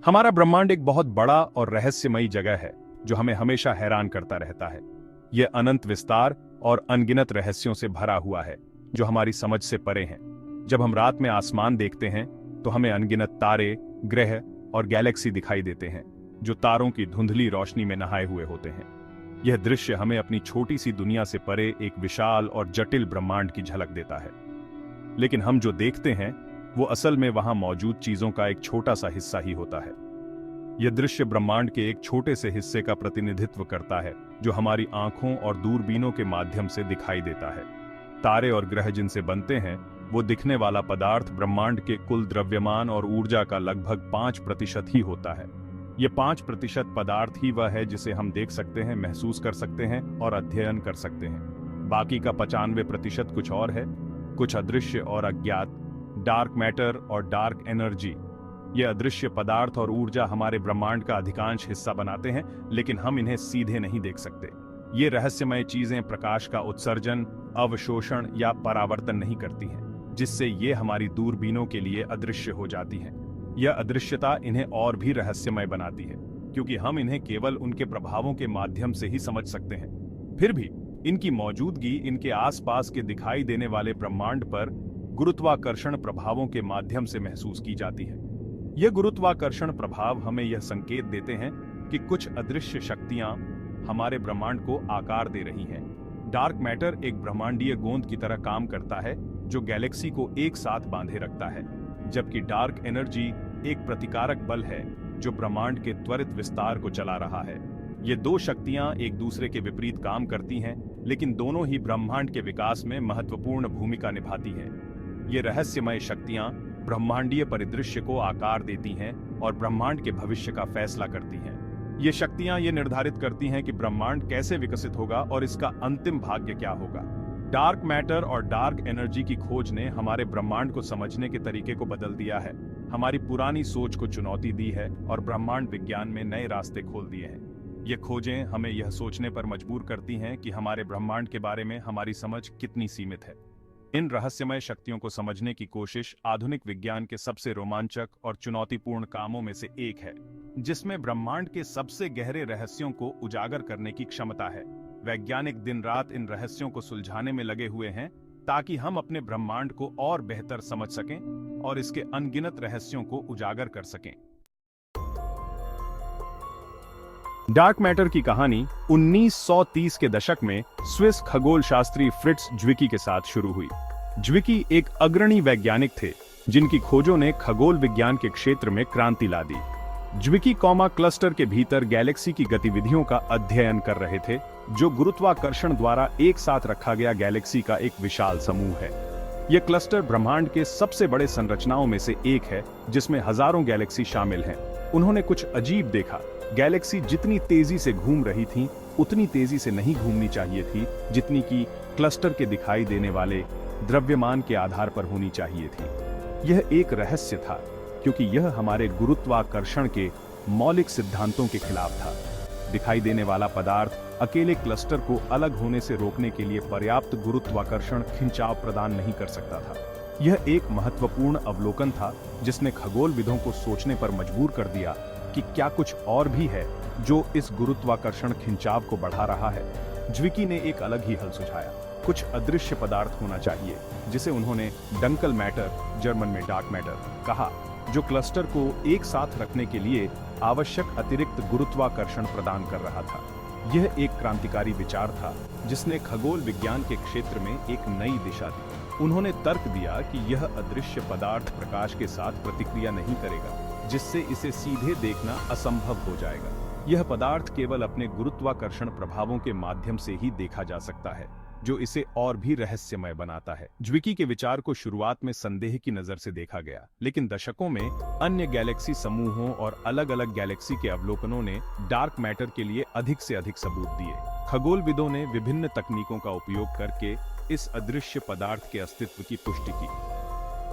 हमारा ब्रह्मांड एक बहुत बड़ा और रहस्यमयी जगह है जो हमें हमेशा हैरान करता रहता है। यह अनंत विस्तार और अनगिनत रहस्यों से भरा हुआ है जो हमारी समझ से परे हैं। जब हम रात में आसमान देखते हैं तो हमें अनगिनत तारे, ग्रह और गैलेक्सी दिखाई देते हैं जो तारों की धुंधली रोशनी में नहाए हुए होते हैं। यह दृश्य हमें अपनी छोटी सी दुनिया से परे एक विशाल और जटिल ब्रह्मांड की झलक देता है। लेकिन हम जो देखते हैं वो असल में वहां मौजूद चीजों का एक छोटा सा हिस्सा ही होता है। यह दृश्य ब्रह्मांड के एक छोटे से हिस्से का प्रतिनिधित्व करता है जो हमारी आंखों और दूरबीनों के माध्यम से दिखाई देता है। तारे और ग्रह जिनसे बनते हैं वो दिखने वाला पदार्थ ब्रह्मांड के कुल द्रव्यमान और ऊर्जा का लगभग 5% ही होता है। यह 5% पदार्थ ही वह है जिसे हम देख सकते हैं, महसूस कर सकते हैं और अध्ययन कर सकते हैं। बाकी का 95% कुछ और है, कुछ अदृश्य और अज्ञात। डार्क मैटर और डार्क एनर्जी, ये अदृश्य पदार्थ और ऊर्जा हमारे ब्रह्मांड का अधिकांश हिस्सा बनाते हैं, लेकिन हम इन्हें सीधे नहीं देख सकते। ये रहस्यमय चीजें प्रकाश का उत्सर्जन, अवशोषण या परावर्तन नहीं करती हैं, जिससे ये हमारी दूरबीनों के लिए अदृश्य हो जाती हैं। यह अदृश्यता इन्हें और भी रहस्यमय बनाती है क्योंकि हम इन्हें केवल उनके प्रभावों के माध्यम से ही समझ सकते हैं। फिर भी इनकी मौजूदगी इनके आसपास के दिखाई देने वाले ब्रह्मांड पर गुरुत्वाकर्षण प्रभावों के माध्यम से महसूस की जाती है। यह गुरुत्वाकर्षण प्रभाव हमें यह संकेत देते हैं कि कुछ अदृश्य शक्तियां हमारे ब्रह्मांड को आकार दे रही हैं। डार्क मैटर एक ब्रह्मांडीय गोंद की तरह काम करता है जो गैलेक्सी को एक साथ बांधे रखता है, जबकि डार्क एनर्जी एक प्रतिकारक बल है जो ब्रह्मांड के त्वरित विस्तार को चला रहा है। ये दो शक्तियां एक दूसरे के विपरीत काम करती हैं, लेकिन दोनों ही ब्रह्मांड के विकास में महत्वपूर्ण भूमिका निभाती हैं। ये रहस्यमय शक्तियां ब्रह्मांडीय परिदृश्य को आकार देती हैं और ब्रह्मांड के भविष्य का फैसला करती हैं। ये शक्तियां ये निर्धारित करती हैं कि ब्रह्मांड कैसे विकसित होगा और इसका अंतिम भाग्य क्या होगा। डार्क मैटर और डार्क एनर्जी की खोज ने हमारे ब्रह्मांड को समझने के तरीके को बदल दिया है, हमारी पुरानी सोच को चुनौती दी है और ब्रह्मांड विज्ञान में नए रास्ते खोल दिए हैं। ये खोजें हमें यह सोचने पर मजबूर करती हैं कि हमारे ब्रह्मांड के बारे में हमारी समझ कितनी सीमित है। इन रहस्यमय शक्तियों को समझने की कोशिश आधुनिक विज्ञान के सबसे रोमांचक और चुनौतीपूर्ण कामों में से एक है, जिसमें ब्रह्मांड के सबसे गहरे रहस्यों को उजागर करने की क्षमता है। वैज्ञानिक दिन रात इन रहस्यों को सुलझाने में लगे हुए हैं ताकि हम अपने ब्रह्मांड को और बेहतर समझ सकें और इसके अनगिनत रहस्यों को उजागर कर सकें। डार्क मैटर की कहानी 1930 के दशक में स्विस खगोल शास्त्री फ्रिट्ज ज्विकी के साथ शुरू हुई। ज्विकी एक अग्रणी वैज्ञानिक थे जिनकी खोजों ने खगोल विज्ञान के क्षेत्र में क्रांति ला दी। ज्विकी क्लस्टर के भीतर गैलेक्सी की गतिविधियों का अध्ययन कर रहे थे, जो गुरुत्वाकर्षण द्वारा एक साथ रखा गया गैलेक्सी का एक विशाल समूह है। यह क्लस्टर ब्रह्मांड के सबसे बड़े संरचनाओं में से एक है जिसमें हजारों गैलेक्सी शामिल हैं। उन्होंने कुछ अजीब देखा। गैलेक्सी जितनी तेजी से घूम रही थी उतनी तेजी से नहीं घूमनी चाहिए थी जितनी कि क्लस्टर के दिखाई देने वाले द्रव्यमान के आधार पर होनी चाहिए थी। यह एक रहस्य था क्योंकि यह हमारे गुरुत्वाकर्षण के मौलिक सिद्धांतों के खिलाफ था। दिखाई देने वाला पदार्थ अकेले क्लस्टर को अलग होने से रोकने के लिए पर्याप्त गुरुत्वाकर्षण खिंचाव प्रदान नहीं कर सकता था। यह एक महत्वपूर्ण अवलोकन था जिसने खगोलविदों को सोचने पर मजबूर कर दिया कि क्या कुछ और भी है जो इस गुरुत्वाकर्षण खिंचाव को बढ़ा रहा है। ज्विकी ने एक अलग ही हल सुझाया। कुछ अदृश्य पदार्थ होना चाहिए जिसे उन्होंने डंकल मैटर, जर्मन में डार्क मैटर, कहा, जो क्लस्टर को एक साथ रखने के लिए आवश्यक अतिरिक्त गुरुत्वाकर्षण प्रदान कर रहा था। यह एक क्रांतिकारी विचार था जिसने खगोल विज्ञान के क्षेत्र में एक नई दिशा दी। उन्होंने तर्क दिया कि यह अदृश्य पदार्थ प्रकाश के साथ प्रतिक्रिया नहीं करेगा, जिससे इसे सीधे देखना असंभव हो जाएगा। यह पदार्थ केवल अपने गुरुत्वाकर्षण प्रभावों के माध्यम से ही देखा जा सकता है, जो इसे और भी रहस्यमय बनाता है। ज्विकी के विचार को शुरुआत में संदेह की नजर से देखा गया, लेकिन दशकों में अन्य गैलेक्सी समूहों और अलग-अलग गैलेक्सी के अवलोकनों ने डार्क मैटर के लिए अधिक से अधिक सबूत दिए। खगोलविदों ने विभिन्न तकनीकों का उपयोग करके इस अदृश्य पदार्थ के अस्तित्व की पुष्टि की।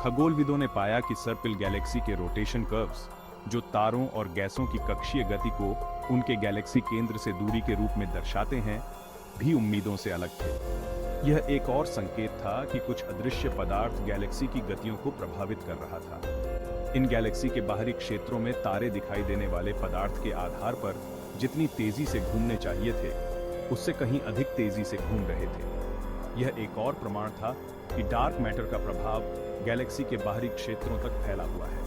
खगोलविदों ने पाया कि सर्पिल गैलेक्सी के रोटेशन कर्व्स, जो तारों और गैसों की कक्षीय गति को उनके गैलेक्सी केंद्र से दूरी के रूप में दर्शाते हैं, भी उम्मीदों से अलग थे। यह एक और संकेत था कि कुछ अदृश्य पदार्थ गैलेक्सी की गतियों को प्रभावित कर रहा था। इन गैलेक्सी के बाहरी क्षेत्रों में तारे दिखाई देने वाले पदार्थ के आधार पर जितनी तेजी से घूमने चाहिए थे, उससे कहीं अधिक तेजी से घूम रहे थे। यह एक और प्रमाण था कि डार्क मैटर का प्रभाव गैलेक्सी के बाहरी क्षेत्रों तक फैला हुआ है।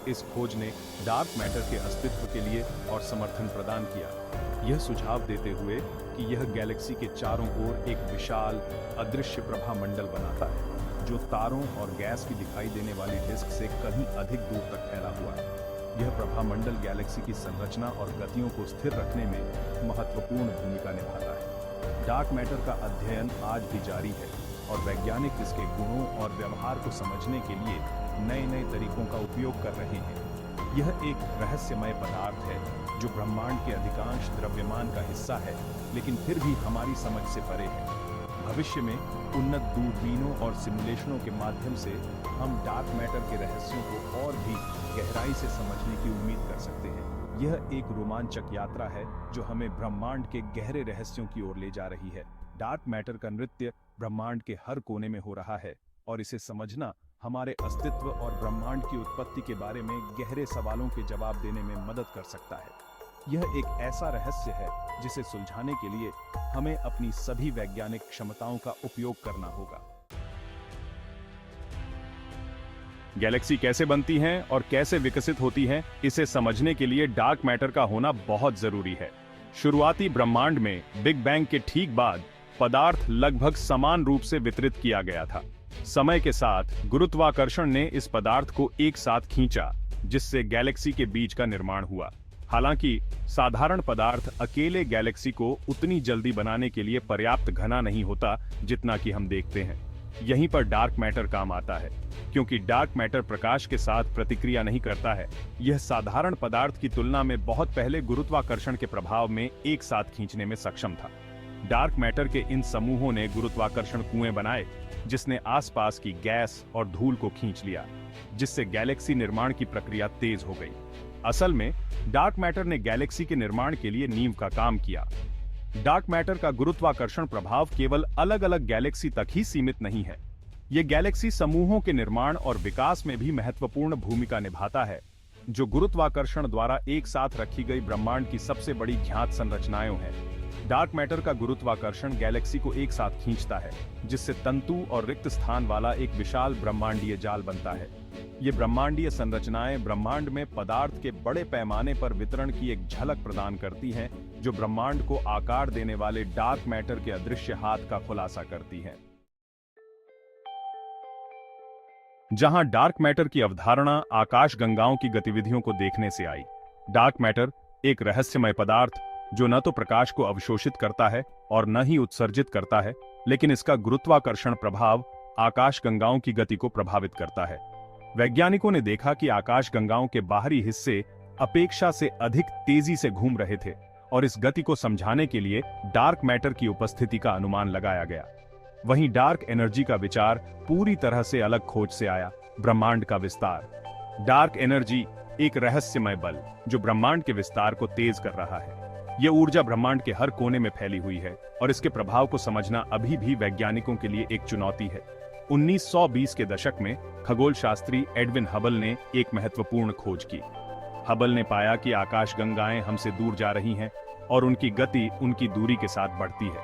इस खोज ने डार्क मैटर के अस्तित्व के लिए और समर्थन प्रदान किया, यह सुझाव देते हुए कि यह गैलेक्सी के चारों ओर एक विशाल अदृश्य प्रभामंडल बनाता है, जो तारों और गैस की दिखाई देने वाली डिस्क से कहीं अधिक दूर तक फैला हुआ है। यह प्रभामंडल गैलेक्सी की संरचना और गतियों को स्थिर रखने में महत्वपूर्ण भूमिका निभाता है। डार्क मैटर का अध्ययन आज भी जारी है और वैज्ञानिक इसके गुणों और व्यवहार को समझने के लिए नए-नए तरीकों का उपयोग कर रहे हैं। यह एक रहस्यमय पदार्थ है जो ब्रह्मांड के अधिकांश द्रव्यमान का हिस्सा है, लेकिन फिर भी हमारी समझ से परे है। भविष्य में उन्नत दूरबीनों और सिमुलेशनों के माध्यम से हम डार्क मैटर के रहस्यों को और भी गहराई से समझने की उम्मीद कर सकते हैं। यह एक रोमांचक यात्रा है जो हमें ब्रह्मांड के गहरे रहस्यों की ओर ले जा रही है। डार्क मैटर का नृत्य ब्रह्मांड के हर कोने में हो रहा है और इसे समझना हमारे अस्तित्व और ब्रह्मांड की उत्पत्ति के बारे में गहरे सवालों के जवाब देने में मदद कर सकता है। यह एक ऐसा रहस्य है जिसे सुलझाने के लिए हमें अपनी सभी वैज्ञानिक क्षमताओं का उपयोग करना होगा। गैलेक्सी कैसे बनती हैं और कैसे विकसित होती हैं, इसे समझने के लिए डार्क मैटर का होना बहुत जरूरी है। शुरुआती ब्रह्मांड में बिग बैंग के ठीक बाद पदार्थ लगभग समान रूप से वितरित किया गया था। समय के साथ गुरुत्वाकर्षण ने इस पदार्थ को एक साथ खींचा, जिससे गैलेक्सी के बीज का निर्माण हुआ। हालांकि साधारण पदार्थ अकेले गैलेक्सी को उतनी जल्दी बनाने के लिए पर्याप्त घना नहीं होता जितना कि हम देखते हैं। यहीं पर डार्क मैटर काम आता है, क्योंकि डार्क मैटर प्रकाश के साथ प्रतिक्रिया नहीं करता है। यह साधारण पदार्थ की तुलना में बहुत पहले गुरुत्वाकर्षण के प्रभाव में एक साथ खींचने में सक्षम था। डार्क मैटर के इन समूहों ने गुरुत्वाकर्षण कुएं बनाए, जिसने आसपास की गैस और धूल को खींच लिया, जिससे गैलेक्सी निर्माण की प्रक्रिया तेज हो गई। असल में डार्क मैटर ने गैलेक्सी के निर्माण के लिए नींव का काम किया। डार्क मैटर का गुरुत्वाकर्षण प्रभाव केवल अलग-अलग गैलेक्सी तक ही सीमित नहीं है। यह गैलेक्सी समूहों के निर्माण और विकास में भी महत्वपूर्ण भूमिका निभाता है, जो गुरुत्वाकर्षण द्वारा एक साथ रखी गई ब्रह्मांड की सबसे बड़ी ज्ञात संरचनाएं हैं। डार्क मैटर का गुरुत्वाकर्षण गैलेक्सी को एक साथ खींचता है, जिससे तंतु और रिक्त स्थान वाला एक विशाल ब्रह्मांडीय जाल बनता है। ये ब्रह्मांडीय संरचनाएं ब्रह्मांड में पदार्थ के बड़े पैमाने पर वितरण की एक झलक प्रदान करती हैं, जो ब्रह्मांड को आकार देने वाले डार्क मैटर के अदृश्य हाथ का खुलासा करती हैं। जहां डार्क मैटर की अवधारणा आकाशगंगाओं की गतिविधियों को देखने से आई। डार्क मैटर एक रहस्यमय पदार्थ जो न तो प्रकाश को अवशोषित करता है और न ही उत्सर्जित करता है, लेकिन इसका गुरुत्वाकर्षण प्रभाव आकाशगंगाओं की गति को प्रभावित करता है। वैज्ञानिकों ने देखा कि आकाशगंगाओं के बाहरी हिस्से अपेक्षा से अधिक तेजी से घूम रहे थे और इस गति को समझाने के लिए डार्क मैटर की उपस्थिति का अनुमान लगाया गया। वहीं डार्क एनर्जी का विचार पूरी तरह से अलग खोज से आया, ब्रह्मांड का विस्तार। डार्क एनर्जी एक रहस्यमय बल जो ब्रह्मांड के विस्तार को तेज कर रहा है। यह ऊर्जा ब्रह्मांड के हर कोने में फैली हुई है और इसके प्रभाव को समझना अभी भी वैज्ञानिकों के लिए एक चुनौती है। 1920 के दशक में खगोल शास्त्री एडविन हबल ने एक महत्वपूर्ण खोज की। हबल ने पाया कि आकाशगंगाएं हमसे दूर जा रही हैं और उनकी गति उनकी दूरी के साथ बढ़ती है।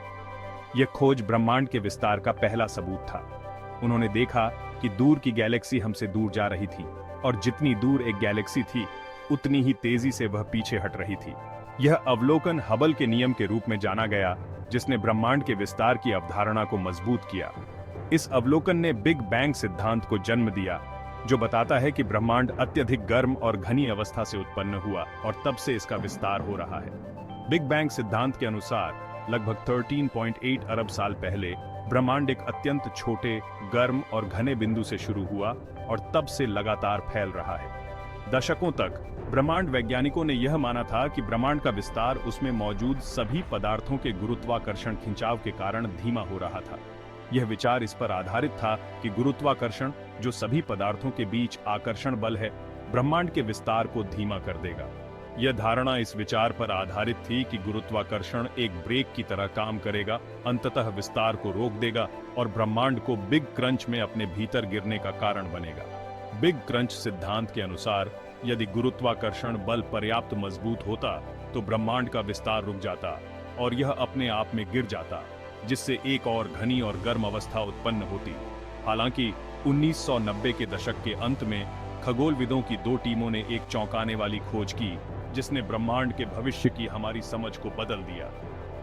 यह खोज ब्रह्मांड के विस्तार का पहला सबूत था। उन्होंने देखा कि दूर की गैलेक्सी हमसे दूर जा रही थी और जितनी दूर एक गैलेक्सी थी, उतनी ही तेजी से वह पीछे हट रही थी। यह अवलोकन हबल के नियम के रूप में जाना गया, जिसने ब्रह्मांड के विस्तार की अवधारणा को मजबूत किया। इस अवलोकन ने बिग बैंग सिद्धांत को जन्म दिया, जो बताता है कि ब्रह्मांड अत्यधिक गर्म और घनी अवस्था से उत्पन्न हुआ और तब से इसका विस्तार हो रहा है। बिग बैंग सिद्धांत के अनुसार लगभग 13.8 अरब साल पहले ब्रह्मांड एक अत्यंत छोटे, गर्म और घने बिंदु से शुरू हुआ और तब से लगातार फैल रहा है। दशकों तक ब्रह्मांड वैज्ञानिकों ने यह माना था कि ब्रह्मांड का विस्तार उसमें मौजूद सभी पदार्थों के गुरुत्वाकर्षण खिंचाव के कारण धीमा हो रहा था। यह विचार इस पर आधारित था कि गुरुत्वाकर्षण, जो सभी पदार्थों के बीच आकर्षण बल है, ब्रह्मांड के विस्तार को धीमा कर देगा। यह धारणा इस विचार पर आधारित थी कि गुरुत्वाकर्षण एक ब्रेक की तरह काम करेगा, अंततः विस्तार को रोक देगा और ब्रह्मांड को बिग क्रंच में अपने भीतर गिरने का कारण बनेगा। बिग क्रंच सिद्धांत के अनुसार यदि गुरुत्वाकर्षण बल पर्याप्त मजबूत होता तो ब्रह्मांड का विस्तार रुक जाता और यह अपने आप में गिर जाता, जिससे एक और घनी और गर्म अवस्था उत्पन्न होती। हालांकि 1990 के दशक के अंत में खगोलविदों की दो टीमों ने एक चौंकाने वाली खोज की जिसने ब्रह्मांड के भविष्य की हमारी समझ को बदल दिया।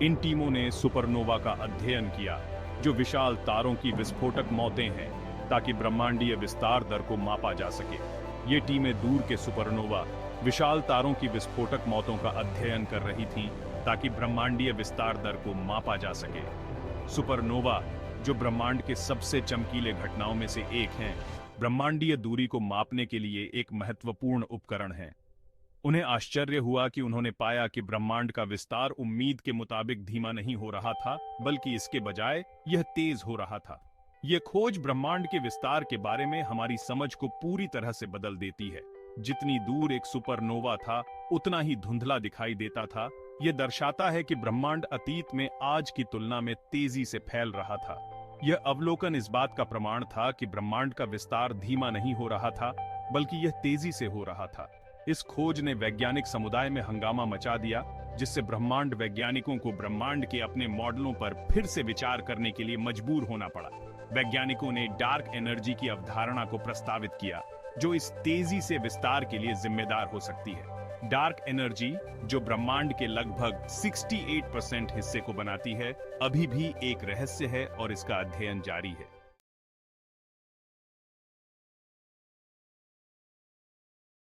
इन टीमों ने सुपरनोवा का अध्ययन किया, जो विशाल तारों की विस्फोटक मौतें हैं, ताकि ब्रह्मांडीय विस्तार दर को मापा जा सके। ये टीमें दूर के सुपरनोवा, विशाल तारों की विस्फोटक मौतों का अध्ययन कर रही थीं, ताकि ब्रह्मांडीय विस्तार दर को मापा जा सके। सुपरनोवा, जो ब्रह्मांड के सबसे चमकीले घटनाओं में से एक हैं, ब्रह्मांडीय दूरी को मापने के लिए एक महत्वपूर्ण उपकरण हैं। उन्हें आश्चर्य हुआ कि उन्होंने पाया कि ब्रह्मांड का विस्तार उम्मीद के मुताबिक धीमा नहीं हो रहा था, बल्कि इसके बजाय यह तेज हो रहा था। यह खोज ब्रह्मांड के विस्तार के बारे में हमारी समझ को पूरी तरह से बदल देती है। जितनी दूर एक सुपरनोवा था, उतना ही धुंधला दिखाई देता था। यह दर्शाता है कि ब्रह्मांड अतीत में आज की तुलना में तेजी से फैल रहा था। यह अवलोकन इस बात का प्रमाण था कि ब्रह्मांड का विस्तार धीमा नहीं हो रहा था, बल्कि यह तेजी से हो रहा था। इस खोज ने वैज्ञानिक समुदाय में हंगामा मचा दिया, जिससे ब्रह्मांड वैज्ञानिकों को ब्रह्मांड के अपने मॉडलों पर फिर से विचार करने के लिए मजबूर होना पड़ा। वैज्ञानिकों ने डार्क एनर्जी की अवधारणा को प्रस्तावित किया, जो इस तेजी से विस्तार के लिए जिम्मेदार हो सकती है। डार्क एनर्जी, जो ब्रह्मांड के लगभग 68% हिस्से को बनाती है, अभी भी एक रहस्य है और इसका अध्ययन जारी है।